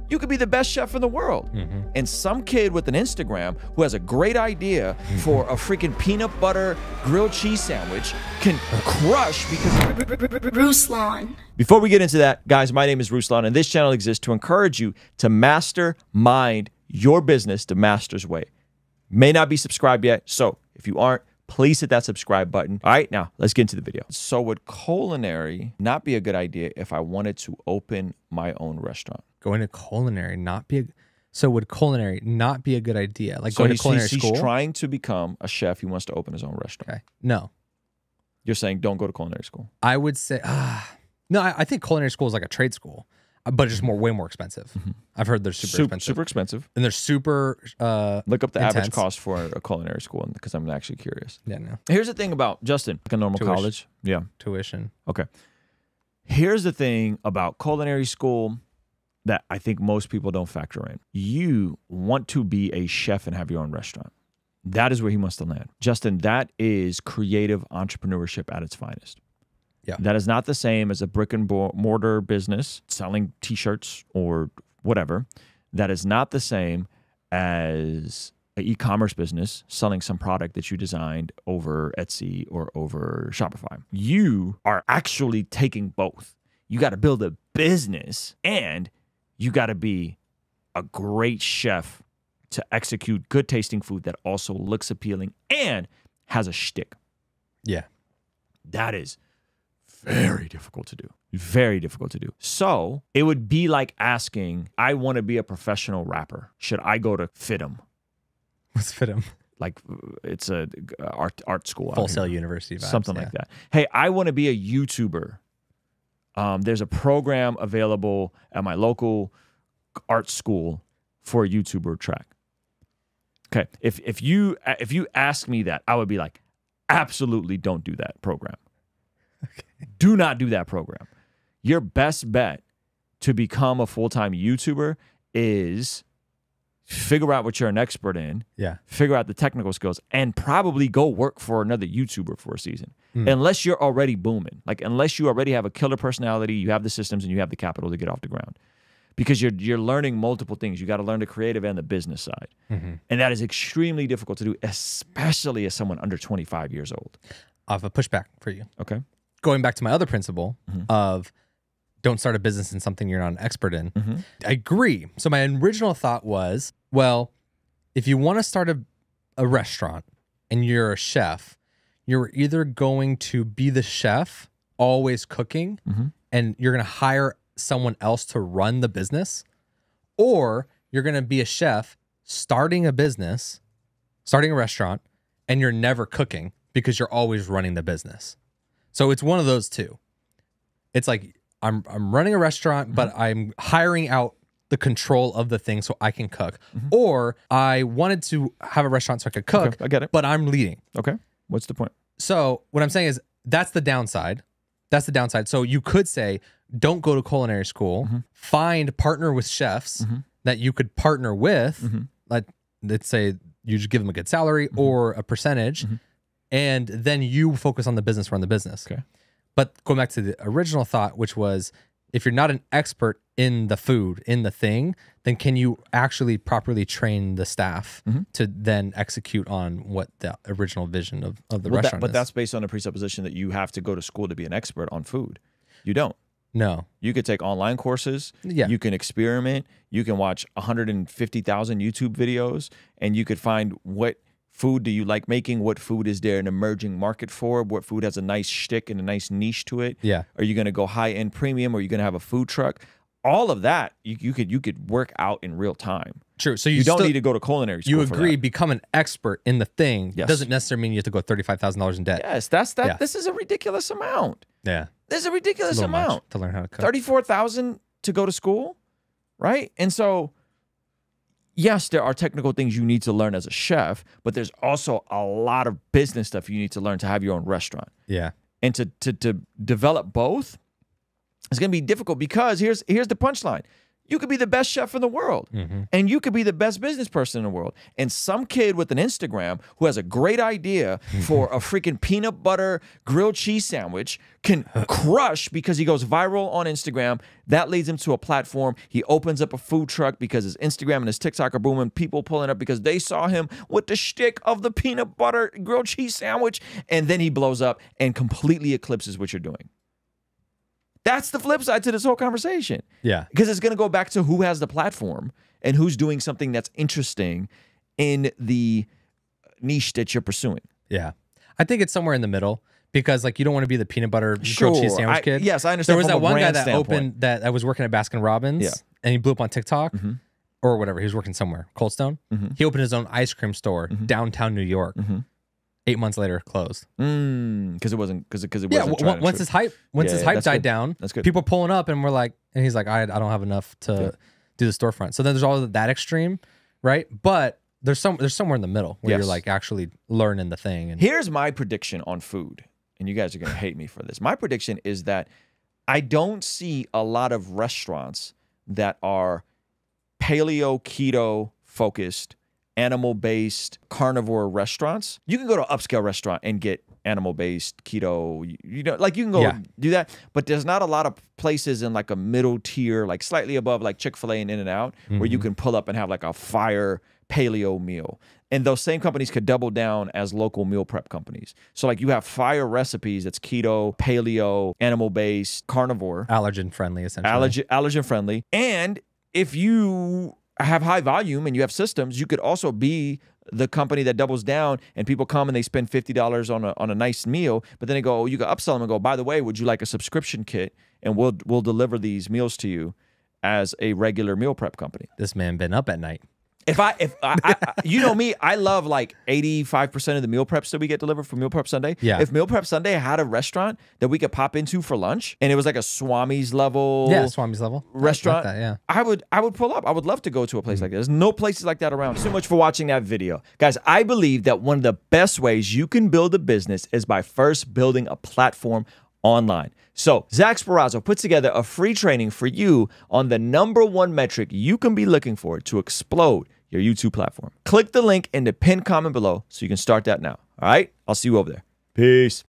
You could be the best chef in the world. And some kid with an Instagram who has a great idea for a freaking peanut butter grilled cheese sandwich can crush because... Ruslan. Before we get into that, guys, my name is Ruslan, and this channel exists to encourage you to mastermind your business the master's way. May not be subscribed yet, so if you aren't, please hit that subscribe button. All right, now let's get into the video. So would culinary not be a good idea if I wanted to open my own restaurant? Going to culinary not be a, so would culinary not be a good idea? Like going to culinary school? He's trying to become a chef. He wants to open his own restaurant. Okay. No. You're saying don't go to culinary school? I would say, no, I think culinary school is like a trade school, but it's just way more expensive. I've heard they're super expensive. Super expensive. And they're super Look up the intense. average cost for a culinary school because I'm actually curious. Yeah, no. Here's the thing about Justin, like a normal college. Yeah. Tuition. Okay. Here's the thing about culinary school that I think most people don't factor in. You want to be a chef and have your own restaurant. That is where he wants to land. Justin, that is creative entrepreneurship at its finest. Yeah. That is not the same as a brick and mortar business selling t-shirts or whatever. That is not the same as an e-commerce business selling some product that you designed over Etsy or over Shopify. You are actually taking both. You got to build a business and you got to be a great chef to execute good tasting food that also looks appealing and has a shtick. Yeah. That is very difficult to do. Very difficult to do. So it would be like asking, I want to be a professional rapper. Should I go to FITM? What's FITM? Like it's a art school. Full Sail University vibes, something like that. Hey, I want to be a YouTuber. There's a program available at my local art school for a YouTuber track. Okay, if you ask me that, I would be like, absolutely don't do that program. Okay. Do not do that program. Your best bet to become a full-time YouTuber is figure out what you're an expert in. Yeah. Figure out the technical skills and probably go work for another YouTuber for a season. Unless you're already booming. Like unless you already have a killer personality, you have the systems and you have the capital to get off the ground. Because you're learning multiple things. You got to learn the creative and the business side. And that is extremely difficult to do, especially as someone under 25 years old. I have a pushback for you. Okay. Going back to my other principle of don't start a business in something you're not an expert in. I agree. So my original thought was, well, if you want to start a restaurant and you're a chef, you're either going to be the chef, always cooking, and you're going to hire someone else to run the business, or you're going to be a chef starting a business, starting a restaurant, and you're never cooking because you're always running the business. So it's one of those two. It's like I'm running a restaurant, but I'm hiring out the control of the thing so I can cook. Or I wanted to have a restaurant so I could cook, Okay, I get it. but I'm leading. Okay. What's the point? So what I'm saying is that's the downside. That's the downside. So you could say, don't go to culinary school, partner with chefs that you could partner with. Let's say you just give them a good salary or a percentage, and then you focus on the business, run the business. Okay. But going back to the original thought, which was, if you're not an expert in the food, in the thing, then can you actually properly train the staff to then execute on what the original vision of the restaurant is? But that's based on the presupposition that you have to go to school to be an expert on food. You don't. No. You could take online courses. Yeah. You can experiment. You can watch 150,000 YouTube videos, and you could find what food do you like making? What food is there an emerging market for? What food has a nice shtick and a nice niche to it? Yeah. Are you going to go high-end premium? Or are you going to have a food truck? All of that you could work out in real time. True. So you don't need to go to culinary school. You agree, become an expert in the thing. Yes. Doesn't necessarily mean you have to go $35,000 in debt. Yes, that's that. Yeah. This is a ridiculous amount. Yeah. This is a ridiculous amount to learn how to cook. $34,000 to go to school, right? And so, yes, there are technical things you need to learn as a chef, but there's also a lot of business stuff you need to learn to have your own restaurant. Yeah. And to develop both, it's going to be difficult because here's the punchline. You could be the best chef in the world, and you could be the best business person in the world. And some kid with an Instagram who has a great idea for a freaking peanut butter grilled cheese sandwich can crush because he goes viral on Instagram. That leads him to a platform. He opens up a food truck because his Instagram and his TikTok are booming. People pulling up because they saw him with the shtick of the peanut butter grilled cheese sandwich, and then he blows up and completely eclipses what you're doing. That's the flip side to this whole conversation. Yeah. Because it's going to go back to who has the platform and who's doing something that's interesting in the niche that you're pursuing. Yeah. I think it's somewhere in the middle because like you don't want to be the peanut butter grilled cheese sandwich kid. Yes, I understand. There was from that a one guy brand that standpoint. opened that I was working at Baskin Robbins and he blew up on TikTok or whatever. He was working somewhere, Cold Stone. He opened his own ice cream store downtown New York. 8 months later, closed. Because it wasn't. Because it Yeah, wasn't. once his hype that's died good. down, That's good. people pulling up and we're like, and he's like, I don't have enough to do the storefront. So then there's all that extreme, right? But there's somewhere in the middle where Yes. you're like actually learning the thing. And Here's my prediction on food, and you guys are going to hate me for this. My prediction is that I don't see a lot of restaurants that are paleo, keto focused, animal-based, carnivore restaurants. You can go to an upscale restaurant and get animal-based, keto, you know, like you can go do that, but there's not a lot of places in like a middle tier, like slightly above like Chick-fil-A and In-N-Out, where you can pull up and have like a fire paleo meal. And those same companies could double down as local meal prep companies. So like you have fire recipes that's keto, paleo, animal-based, carnivore. allergen friendly, essentially. Allergen friendly. And if you have high volume and you have systems, you could also be the company that doubles down and people come and they spend $50 on a nice meal, but then they go, you can upsell them and go, by the way, would you like a subscription kit? And we'll deliver these meals to you as a regular meal prep company. This man been up at night. If I you know me, I love like 85% of the meal preps that we get delivered for Meal Prep Sunday. Yeah. If Meal Prep Sunday had a restaurant that we could pop into for lunch and it was like a Swami's level Swami's level restaurant, I like that, yeah. I would pull up. I would love to go to a place like that. There's no places like that around. So much for watching that video. Guys, I believe that one of the best ways you can build a business is by first building a platform online. So Zach Sparazzo put together a free training for you on the #1 metric you can be looking for to explode your YouTube platform. Click the link in the pinned comment below so you can start that now. All right? I'll see you over there. Peace.